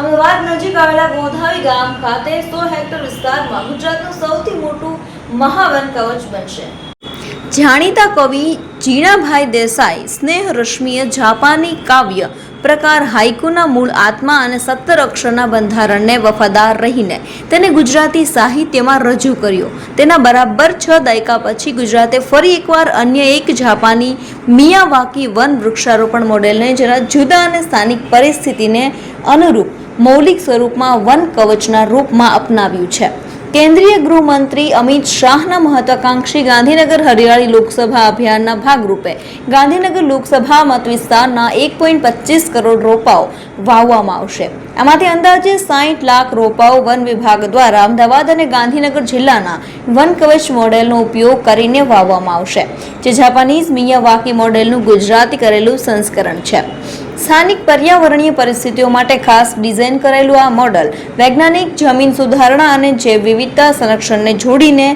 અમદાવાદ નજીક આવેલા ગોધાવી ગામ ખાતે 100 હેક્ટર વિસ્તારમાં ગુજરાતનું સૌથી મોટું મહાવન કવચ બનશે। જાણીતા કવિ જીણાભાઈ દેસાઈ સ્નેહ રશ્મિએ જાપાની કાવ્ય પ્રકાર હાઇકુના મૂળ આત્મા અને 17 અક્ષરના બંધારણને વફાદાર રહીને તેને ગુજરાતી સાહિત્યમાં રજૂ કર્યો। તેના બરાબર 6 દાયકા પછી ગુજરાતે ફરી એકવાર અન્ય એક જાપાની મિયાવાકી વન વૃક્ષારોપણ મોડેલને જરા જુદા અને સ્થાનિક પરિસ્થિતિને અનુરૂપ મૌલિક સ્વરૂપમાં વન કવચના રૂપમાં અપનાવ્યું છે। કેન્દ્રીય ગૃહમંત્રી અમિત શાહના મહત્વાકાંક્ષી ગાંધીનગર હરિયાળી લોકસભા અભિયાનના ભાગરૂપે ગાંધીનગર લોકસભા મત વિસ્તારના 1.25 કરોડ રોપાઓ વાવવામાં આવશે। આમાંથી અંદાજે 60 લાખ રોપાઓ વન વિભાગ દ્વારા અમદાવાદ અને ગાંધીનગર જિલ્લાના વન કવચ મોડેલનો ઉપયોગ કરીને વાવવામાં આવશે, જે જાપાનીઝ મિયાવાકી મોડેલનું ગુજરાતી કરેલું સંસ્કરણ છે। સ્થાનિક પર્યાવરણીય પરિસ્થિતિઓ માટે ખાસ ડિઝાઇન કરેલું આ મોડેલ વૈજ્ઞાનિક જમીન સુધારણા અને જૈવ વિવિધતા સંરક્ષણને જોડીને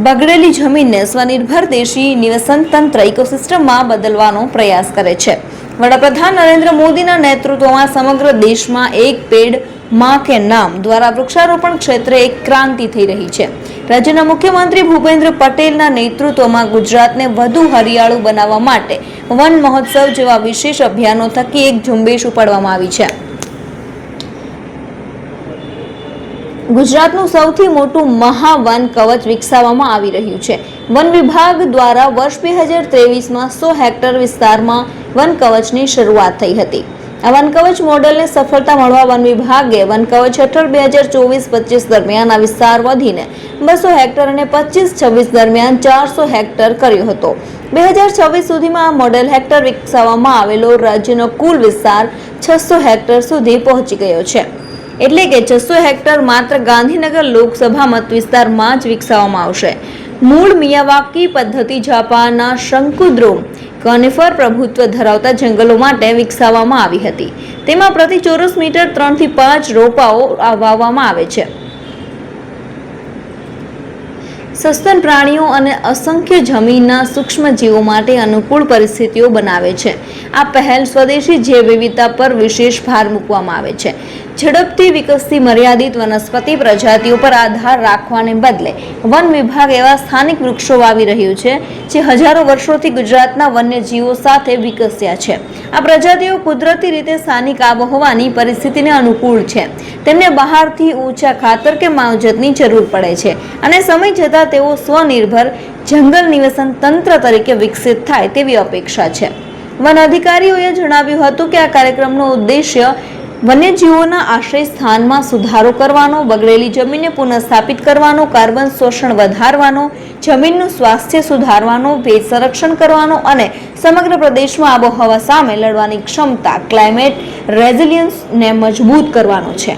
બગડેલી જમીનને સ્વનિર્ભર દેશી નિવસન તંત્ર ઇકોસિસ્ટમમાં બદલવાનો પ્રયાસ કરે છે। વડાપ્રધાન નરેન્દ્ર મોદીના નેતૃત્વમાં સમગ્ર દેશમાં એક પેડ માં કે નામ દ્વારા વૃક્ષારોપણ ક્ષેત્રે એક ક્રાંતિ થઈ રહી છે। રાજ્યના મુખ્યમંત્રી ભૂપેન્દ્ર પટેલના નેતૃત્વમાં ગુજરાતને વધુ હરિયાળું બનાવવા માટે વન મહોત્સવ જેવા વિશેષ અભિયાનો થકી એક ઝુંબેશ ઉપાડવામાં આવી છે। ગુજરાતનું સૌથી મોટું મહાવન કવચ વિકસાવવામાં આવી રહ્યું છે। વન વિભાગ દ્વારા વર્ષ 2023માં 100 હેક્ટર વિસ્તારમાં વન કવચની શરૂઆત થઈ હતી। આ વન કવચ મોડેલને સફળતા મળવા વન વિભાગે વન કવચ હેઠળ 2024-25 દરમિયાન આ વિસ્તાર વધીને 200 હેક્ટર અને 25-26 દરમિયાન 400 હેક્ટર કર્યો હતો। 2026 સુધીમાં આ મોડેલ હેક્ટર વિકસાવવામાં આવેલો રાજ્યનો કુલ વિસ્તાર 600 હેક્ટર સુધી પહોંચી ગયો છે। એટલે કે 600 હેક્ટર માત્ર ગાંધીનગર લોકસભા મત વિસ્તારમાં જ વિકસાવવામાં આવશે। મૂળ મિયાવાકી પદ્ધતિ જાપાનના શંકુદ્રુમ કોનિફર પ્રભુત્વ ધરાવતા જંગલો માટે વિકસાવવામાં આવી હતી। તેમાં પ્રતિ ચોરસ મીટર 3 થી 5 રોપાઓ વાવવામાં આવે છે। સસ્તન પ્રાણીઓ અને અસંખ્ય જમીનના સૂક્ષ્મ જીવો માટે અનુકૂળ પરિસ્થિતિઓ બનાવે છે। આ પહેલ સ્વદેશી જૈવ વિવિધતા પર વિશેષ ભાર મૂકવામાં આવે છે। ઝડપથી વિકસતી મર્યાદિત વનસ્પતિ પ્રજાતિઓ પર આધાર રાખવાને બદલે વન વિભાગ એવા સ્થાનિક વૃક્ષો વાવી રહ્યું છે જે હજારો વર્ષોથી ગુજરાતના વન્યજીવો સાથે વિકસ્યા છે। આ પ્રજાતિઓ કુદરતી રીતે સ્થાનિક આબોહવાની પરિસ્થિતિને અનુકૂળ છે। તેમને બહારથી ઊંચા ખાતર કે માવજતની જરૂર પડે છે અને સમય જતાં તેઓ સ્વનિર્ભર જંગલ નિવસન તંત્ર તરીકે વિકસિત થાય તેવી અપેક્ષા છે। વન અધિકારીઓએ જણાવ્યું હતું કે આ કાર્યક્રમનો ઉદ્દેશ્ય વન્યજીવોના આશ્રય સ્થાનમાં સુધારો કરવાનો, બગડેલી જમીનને પુનઃસ્થાપિત કરવાનો, કાર્બન શોષણ વધારવાનો, જમીનનું સ્વાસ્થ્ય સુધારવાનો, ભેજ સંરક્ષણ કરવાનો અને સમગ્ર પ્રદેશમાં આબોહવા સામે લડવાની ક્ષમતા ક્લાઇમેટ રેઝિલિયન્સને મજબૂત કરવાનો છે।